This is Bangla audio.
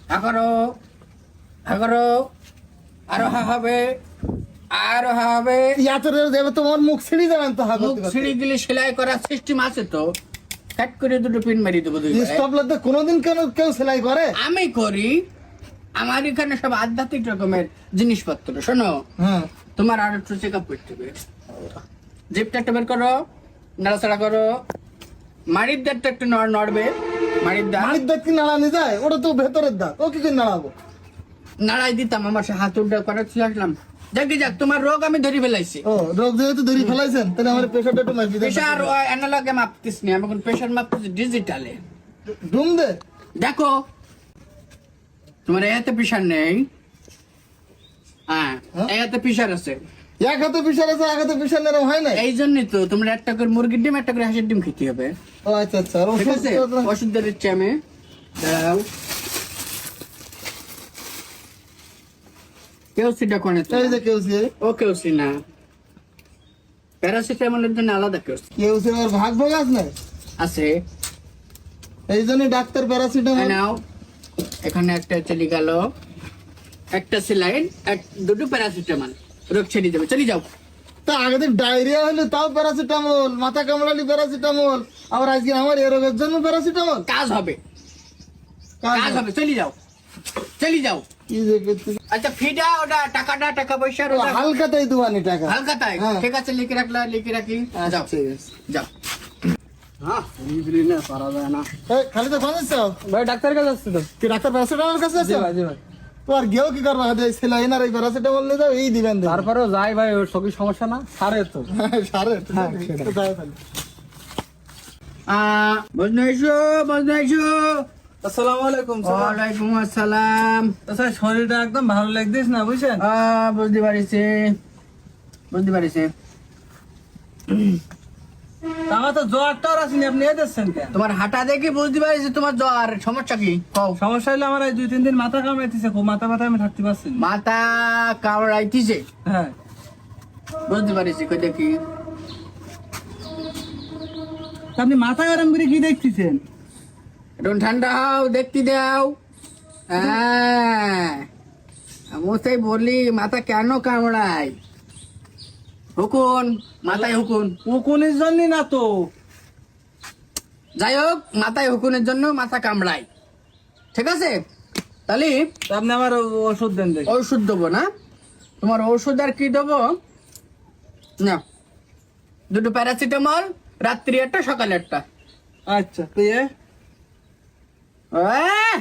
করো করো, আরো হবে, আরো হবে। ইয়াতরে দেবে তোমার মুখ ছিঁড়ি যাবেন তো মুখ ছিঁড়ে দিলে সেলাই করার সিস্টেম আছে তো, কাট করে দুটো পিন মারি দেবো। স্টপলারতে কোনোদিন কেউ সেলাই করে? আমি করি। আমার এখানে সব আধ্যাত্মিক রকমের জিনিসপত্র। শোনো, হ্যাঁ, তোমার আর একটু চেক আপ করতে হবে। জিপটা একটা বের করো, নাড়াচাড়া করো, মাড়ির দাঁতটা একটু নড়বে। মাড়ির দাঁত কি নাড়ানি যায়? ওটা তো ভেতরের দাঁত, ও কি করে নাড়াবো? নাড়াই দিতাম, আমার সে হাত উল্টা করে আসলাম। যাক যাক, তোমার রোগ আমি ধরে ফেলাইছি। ও, রোগ যেহেতু ধরে ফেলাইছেন, তাহলে আমার প্রেশারটা একটু মাপি দেন। প্রেশার অ্যানালগে মাপতিস নি, আমি এখন প্রেশার মাপতেছি ডিজিটালে। ডুম দে। দেখো, তোমার এতে প্রেশার নেই। হ্যাঁ, এতে প্রেশার আছে। এক হাতে প্রেশার আছে, এক হাতে প্রেশার নেই, হয় না? এই জন্যই তো তোমরা একটা করে মুরগির ডিম, একটা করে হাঁসের ডিম খেতে হবে। ও আচ্ছা আচ্ছা। আর ঠিক ওষুধ আছে, ওষুধ দিয়ে দিচ্ছি আমি। দাঁড়াও, কেউসিটা কোনে? এই যে কেউসি, ও কেউসি না, প্যারাসিটামলের জন্য আলাদা কেউসি কেউসি আর ভাগ ভাগ আছে না, আছে। এই জন্য ডাক্তার প্যারাসিটামল। নাও, এখানে একটা চলে গেল, একটা সেলাইন, দুটো প্যারাসিটামল, রোগ ছেড়ে দেবে। চলে যাও। তা আগে দিন ডায়রিয়া হলে তাও প্যারাসিটামল, মাথা কামড়ালি প্যারাসিটামল, আবার আজকে আমার এ রোগের জন্য প্যারাসিটামল। কাজ হবে, কাজ হবে। চলে যাও, চলে যাও। কি যে করতে, আচ্ছা, ফিডা ওটা টাকা পয়সার ওটা হালকাতাই দুয়ানি টাকা। হালকা তাই। হ্যাঁ। ঠিক আছে, লিখে রাখি। যাও, ঠিক আছে। যাও। হ্যাঁ, না পারা যায় না। এই, খালি তো ফোন দিচ্ছ? ভাই ডাক্তার কাছে আসছে তো। কি ডাক্তার প্যারাসিটামল কাছে আছে? জি ভাই। তো আর গেও কি করবা? এই সেলাইন আর এই প্যারাসিটামল নিয়ে যাও, এই দিবেন। তারপরেও যাই ভাই, ওর সবই সমস্যা না, সারে তো। সারে হ্যাঁ, তো যাই তাহলে। বজনা এসো। আসসালামু আলাইকুম স্যার। ওয়ালাইকুম আসসালাম। তো স্যার শরীরটা একদম ভালো লাগতেছ না, বুঝছেন? বুঝতে পারিছে। আমার তো জ্বরটা আর আসেনি, আপনি এ দিচ্ছেন কেন? তোমার হাঁটা দেখে বুঝতে পারিছে তোমার জ্বর। সমস্যা কি কও? সমস্যা হলে আমার এই 2-3 দিন মাথা কামড়াইতেছে, খুব মাথা আমি থাকতে পারছি না। মাথা কামড়াইতিছে? হ্যাঁ। বুঝতে পারিছি, কই দেখি। তা আপনি মাথা গরম করে কি দেখতেছেন? এখন ঠান্ডা হও, দেখতে দাও। হ্যাঁ, আমি বলি মাথা কেন কামড়ায়? হুকুন, মাথায় হুকুন। উকুনের জন্য না তো। যাই হোক, মাথায় হুকুনের জন্য মাথা কামড়ায়। ঠিক আছে, তাহলে তা আপনি আমার ওষুধ দেন দেখি। ঔষধ দেবো না? তোমার ঔষধ আর কি দেবো না, দুটো প্যারাসিটামল, রাত্রি একটা, সকালে একটা। আচ্ছা, তো এ আহ!